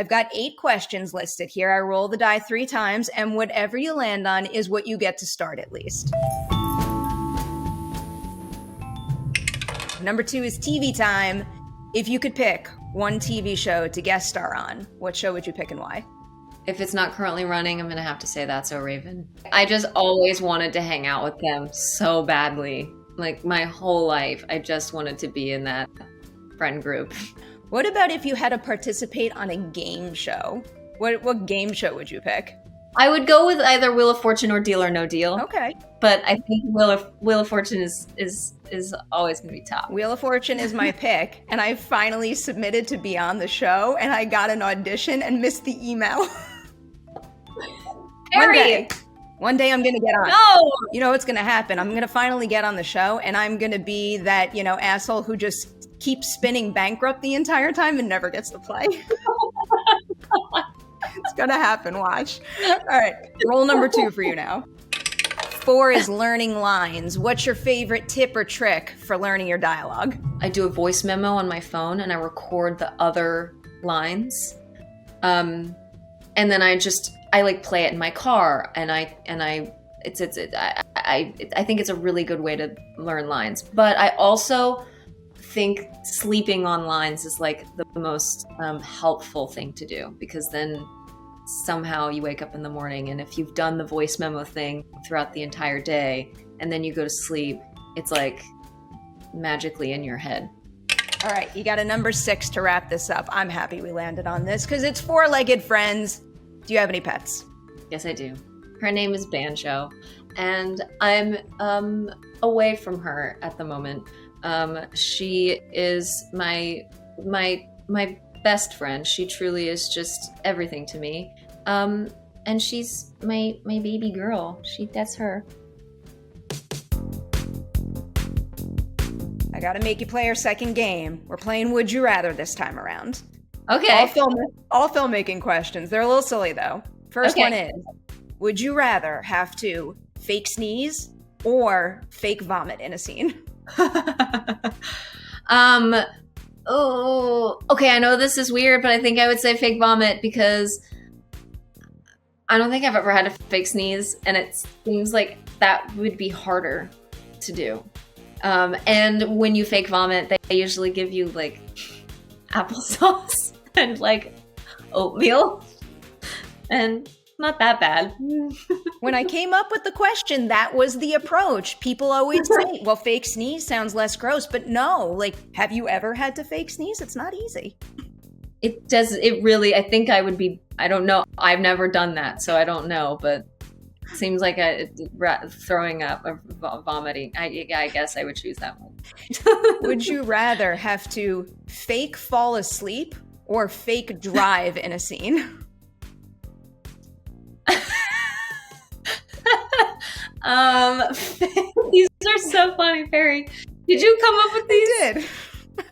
I've got 8 questions listed here. I roll the die 3 times, and whatever you land on is what you get to start at least. Number 2 is TV time. If you could pick one TV show to guest star on, what show would you pick and why? If it's not currently running, I'm going to have to say That's So Raven. I just always wanted to hang out with them so badly. Like my whole life, I just wanted to be in that friend group. What about if you had to participate on a game show? What game show would you pick? I would go with either Wheel of Fortune or Deal or No Deal. Okay. But I think Wheel of Fortune is always going to be top. Wheel of Fortune is my pick, and I finally submitted to be on the show, and I got an audition and missed the email. One day I'm going to get on. No! You know what's going to happen? I'm going to finally get on the show, and I'm going to be that, asshole who just keeps spinning bankrupt the entire time and never gets to play. It's going to happen. Watch. All right. Roll number 2 for you now. 4 is learning lines. What's your favorite tip or trick for learning your dialogue? I do a voice memo on my phone and I record the other lines. And then I like play it in my car, and I think it's a really good way to learn lines. But I also think sleeping on lines is like the most helpful thing to do, because then somehow you wake up in the morning, and if you've done the voice memo thing throughout the entire day and then you go to sleep, it's like magically in your head. All right, you got a number 6 to wrap this up. I'm happy we landed on this because it's 4-legged friends. Do you have any pets? Yes, I do. Her name is Banjo, and I'm away from her at the moment. She is my best friend. She truly is just everything to me. And she's my baby girl. That's her. I gotta make you play our second game. We're playing Would You Rather this time around. Okay. All filmmaking questions. They're a little silly though. First one is, would you rather have to fake sneeze or fake vomit in a scene? Oh, okay. I know this is weird, but I think I would say fake vomit because I don't think I've ever had a fake sneeze, and it seems like that would be harder to do. And when you fake vomit, they usually give you like applesauce and like oatmeal, and not that bad. When I came up with the question, that was the approach. People always say, well, fake sneeze sounds less gross, but no, like, have you ever had to fake sneeze? It's not easy. It does. It really, I think I would be, I don't know. I've never done that, so I don't know, but it seems like throwing up or vomiting. I guess I would choose that one. Would you rather have to fake fall asleep or fake drive in a scene? These are so funny, Perry. Did you come up with these?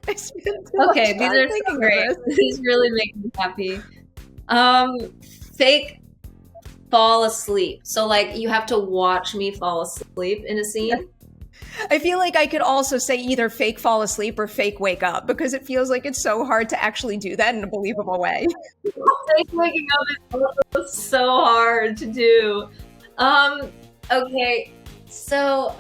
I did. Okay, these are so great. These really make me happy. Fake fall asleep. So like you have to watch me fall asleep in a scene. I feel like I could also say either fake fall asleep or fake wake up, because it feels like it's so hard to actually do that in a believable way. Fake waking up is so hard to do. Okay, so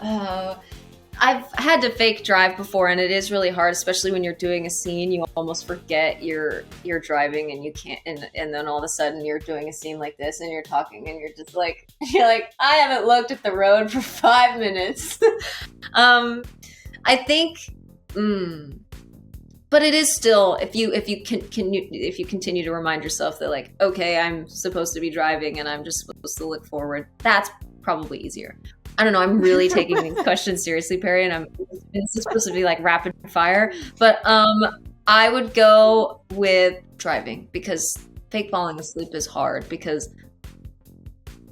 I've had to fake drive before, and it is really hard, especially when you're doing a scene. You almost forget you're driving, and you can't, and then all of a sudden you're doing a scene like this, and you're talking, and you're like, I haven't looked at the road for 5 minutes. I think, but it is still, if you continue to remind yourself that like, okay, I'm supposed to be driving, and I'm just supposed to look forward. That's probably easier. I don't know. I'm really taking these questions seriously, Perry, and this is supposed to be like rapid fire. But I would go with driving, because fake falling asleep is hard, because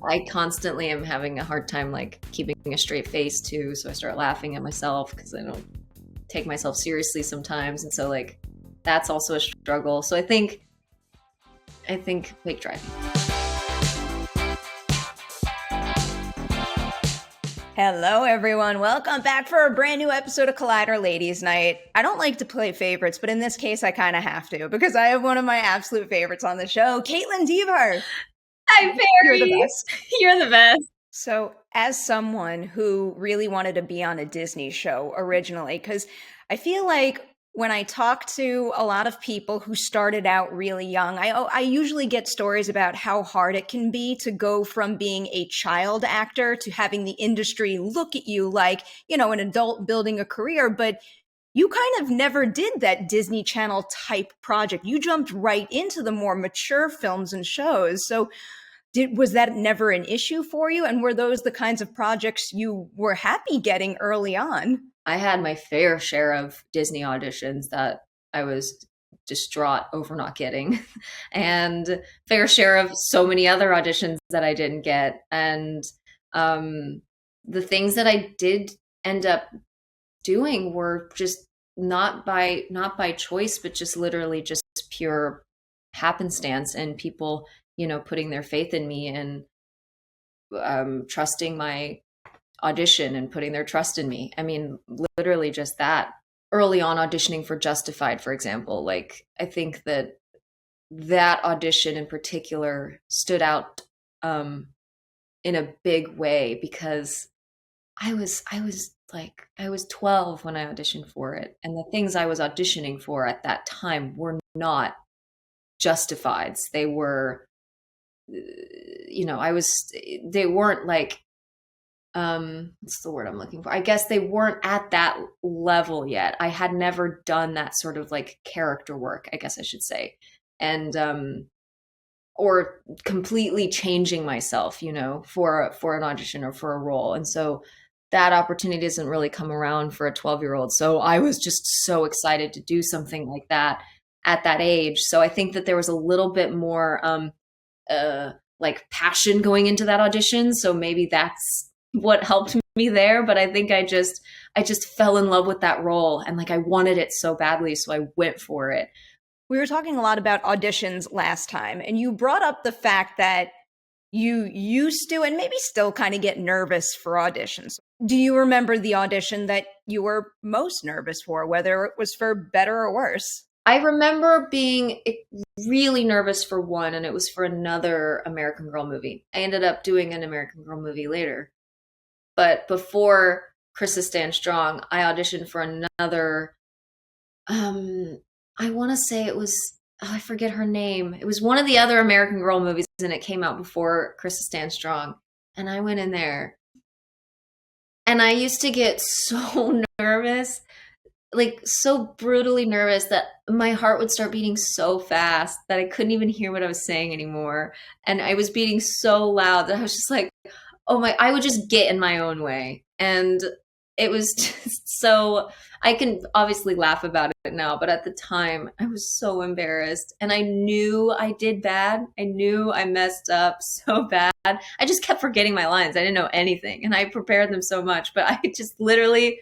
I constantly am having a hard time like keeping a straight face too. So I start laughing at myself because I don't take myself seriously sometimes, and so like that's also a struggle. So I think fake driving. Hello, everyone. Welcome back for a brand new episode of Collider Ladies Night. I don't like to play favorites, but in this case, I kind of have to because I have one of my absolute favorites on the show, Kaitlyn Dever. Hi, Perry. You're the best. You're the best. So, as someone who really wanted to be on a Disney show originally, because I feel like when I talk to a lot of people who started out really young, I usually get stories about how hard it can be to go from being a child actor to having the industry look at you like, you know, an adult building a career. But you kind of never did that Disney Channel type project. You jumped right into the more mature films and shows. So was that never an issue for you? And were those the kinds of projects you were happy getting early on? I had my fair share of Disney auditions that I was distraught over not getting, and fair share of so many other auditions that I didn't get. And the things that I did end up doing were just not by choice, but just literally just pure happenstance and people, you know, putting their faith in me and trusting my audition and putting their trust in me. I mean, literally just that. Early on auditioning for Justified, for example, like I think that audition in particular stood out in a big way because I was 12 when I auditioned for it, and the things I was auditioning for at that time were not Justifieds. They were, you know, they weren't like, what's the word I'm looking for? I guess they weren't at that level yet. I had never done that sort of like character work, I guess I should say. And, or completely changing myself, you know, for an audition or for a role. And so that opportunity doesn't really come around for a 12-year-old. So I was just so excited to do something like that at that age. So I think that there was a little bit more, like passion going into that audition. So maybe that's what helped me there. But I think I just fell in love with that role, and like I wanted it so badly, so I went for it. We were talking a lot about auditions last time, and you brought up the fact that you used to and maybe still kind of get nervous for auditions. Do you remember the audition that you were most nervous for, whether it was for better or worse? I remember being really nervous for one, and it was for another American Girl movie. I ended up doing an American Girl movie later. But before Chris's Stand Strong, I auditioned for another, I want to say it was, I forget her name. It was one of the other American Girl movies, and it came out before Chris's Stand Strong. And I went in there, and I used to get so nervous, like so brutally nervous that my heart would start beating so fast that I couldn't even hear what I was saying anymore. And I was beating so loud that I was just like, oh my, I would just get in my own way. And it was just so, I can obviously laugh about it now, but at the time I was so embarrassed, and I knew I did bad. I knew I messed up so bad. I just kept forgetting my lines. I didn't know anything, and I prepared them so much, but I just literally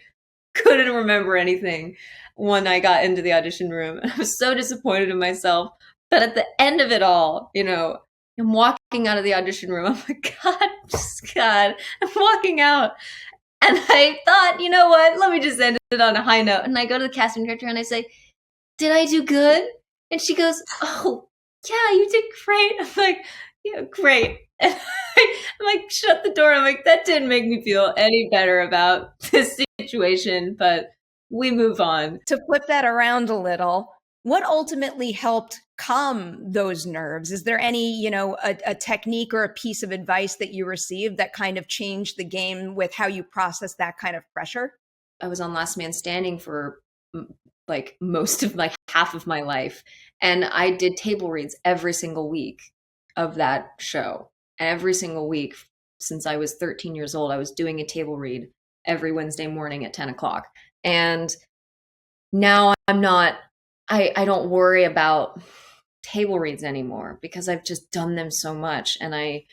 couldn't remember anything when I got into the audition room. I was so disappointed in myself. But at the end of it all, you know, I'm walking out of the audition room. I'm like, God, I'm walking out. And I thought, you know what? Let me just end it on a high note. And I go to the casting director and I say, did I do good? And she goes, oh, yeah, you did great. I'm like, yeah, great. And I'm like, shut the door. I'm like, that didn't make me feel any better about this situation, but we move on. To flip that around a little, what ultimately helped calm those nerves? Is there any, you know, a technique or a piece of advice that you received that kind of changed the game with how you process that kind of pressure? I was on Last Man Standing for like most of like half of my life. And I did table reads every single week of that show. Every single week since I was 13 years old, I was doing a table read every Wednesday morning at 10 o'clock. And now I'm not, I don't worry about table reads anymore because I've just done them so much. And I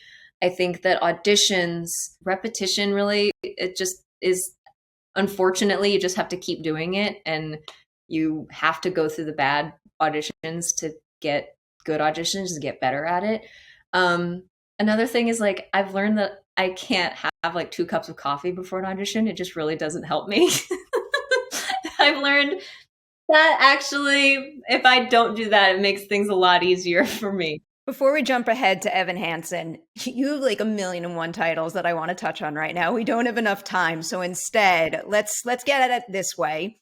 think that auditions, repetition really, it just is, unfortunately, you just have to keep doing it, and you have to go through the bad auditions to get good auditions, to get better at it. Another thing is, like, I've learned that I can't have like 2 cups of coffee before an audition. It just really doesn't help me. I've learned that actually, if I don't do that, it makes things a lot easier for me. Before we jump ahead to Evan Hansen, you have like 1,000,001 titles that I want to touch on right now. We don't have enough time, so instead, let's get at it this way.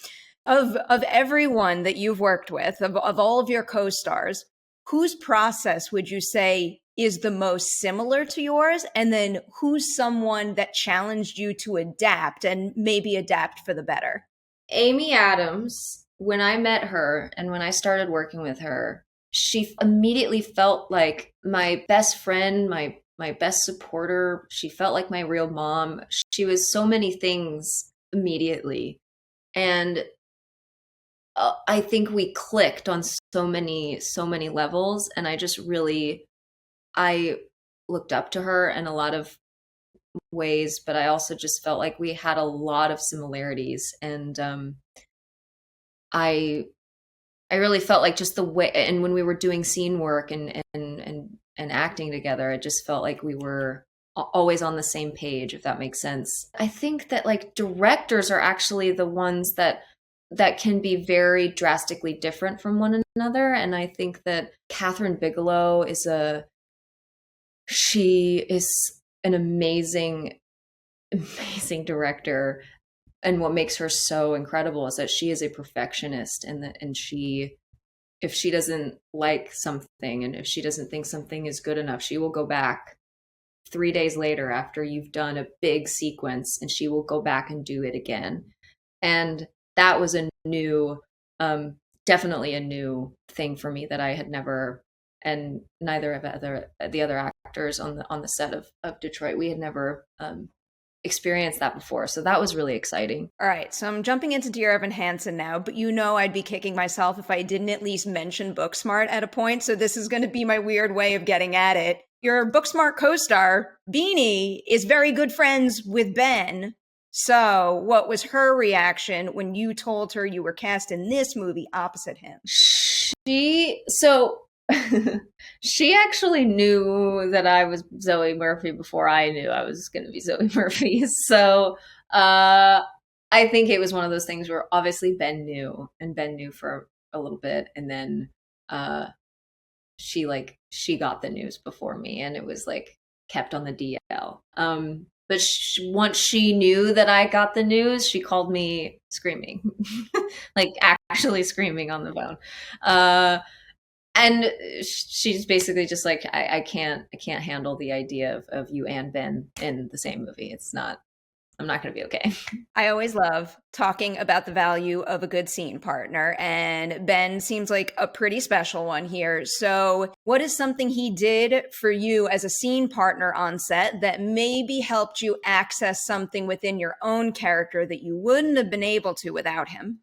Of everyone that you've worked with, of all of your co-stars, whose process would you say is the most similar to yours? And then who's someone that challenged you to adapt and maybe adapt for the better? Amy Adams, when I met her and when I started working with her, she immediately felt like my best friend, my best supporter. She felt like my real mom. She was so many things immediately. And I think we clicked on so many levels, and I looked up to her in a lot of ways, but I also just felt like we had a lot of similarities. And I really felt like just the way, and when we were doing scene work and acting together, it just felt like we were always on the same page, if that makes sense. I think that like directors are actually the ones that can be very drastically different from one another. And I think that Kathryn Bigelow she is an amazing director. And what makes her so incredible is that she is a perfectionist, and if she doesn't like something, and if she doesn't think something is good enough, she will go back 3 days later after you've done a big sequence, and she will go back and do it again. And that was definitely a new thing for me that I had never, and neither of the other actors on the set of Detroit, we had never experienced that before. So that was really exciting. All right, so I'm jumping into Dear Evan Hansen now, but you know I'd be kicking myself if I didn't at least mention Booksmart at a point, so this is going to be my weird way of getting at it. Your Booksmart co-star, Beanie, is very good friends with Ben. So what was her reaction when you told her you were cast in this movie opposite him? She actually knew that I was Zoe Murphy before I knew I was going to be Zoe Murphy. So I think it was one of those things where obviously Ben knew for a little bit, and then she got the news before me, and it was like kept on the DL. But once she knew that I got the news, she called me screaming, like actually screaming on the phone. And she's basically just like, I can't handle the idea of you and Ben in the same movie. I'm not going to be okay. I always love talking about the value of a good scene partner, and Ben seems like a pretty special one here. So what is something he did for you as a scene partner on set that maybe helped you access something within your own character that you wouldn't have been able to without him?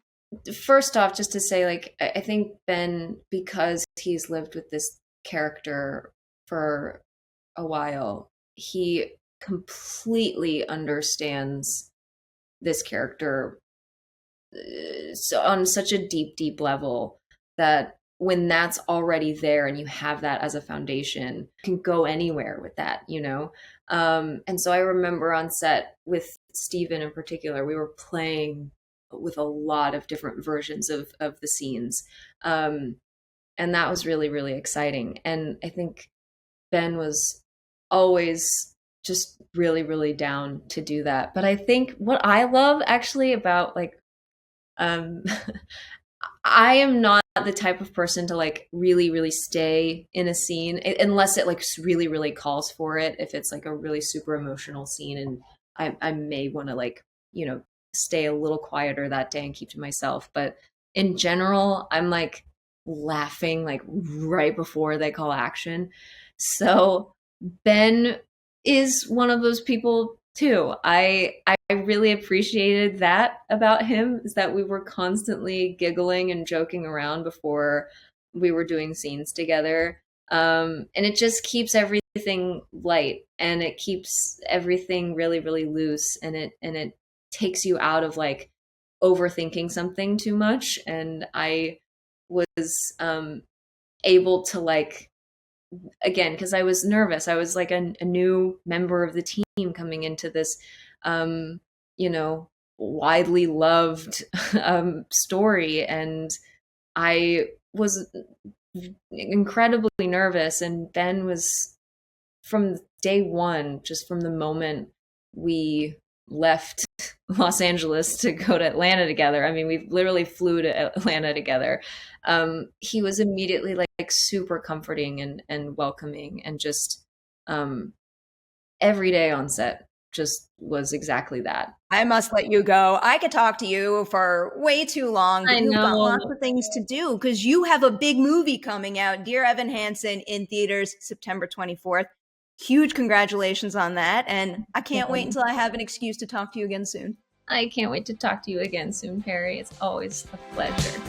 First off, just to say, like, I think Ben, because he's lived with this character for a while, he completely understands this character so on such a deep level that when that's already there and you have that as a foundation, you can go anywhere with that, you know? And so I remember on set with Steven in particular, we were playing with a lot of different versions of the scenes. And that was really, really exciting. And I think Ben was always just really, really down to do that. But I think what I love actually about like, I am not the type of person to like really, really stay in a scene unless it like really, really calls for it. If it's like a really super emotional scene, and I may want to like, you know, stay a little quieter that day and keep to myself. But in general, I'm like laughing like right before they call action. So Ben is one of those people too. I really appreciated that about him, is that we were constantly giggling and joking around before we were doing scenes together. And it just keeps everything light, and it keeps everything really, really loose, and it takes you out of like overthinking something too much. And I was able to like again, because I was nervous. I was like a new member of the team coming into this, you know, widely loved story. And I was incredibly nervous. And Ben was, from day one, just from the moment we left Los Angeles to go to Atlanta together. I mean, we literally flew to Atlanta together. He was immediately like super comforting and welcoming, and just every day on set just was exactly that. I must let you go. I could talk to you for way too long, but I you've got know. lots of things to do because you have a big movie coming out, Dear Evan Hansen, in theaters September 24th. Huge congratulations on that. And I can't wait until I have an excuse to talk to you again soon. I can't wait to talk to you again soon, Perry. It's always a pleasure.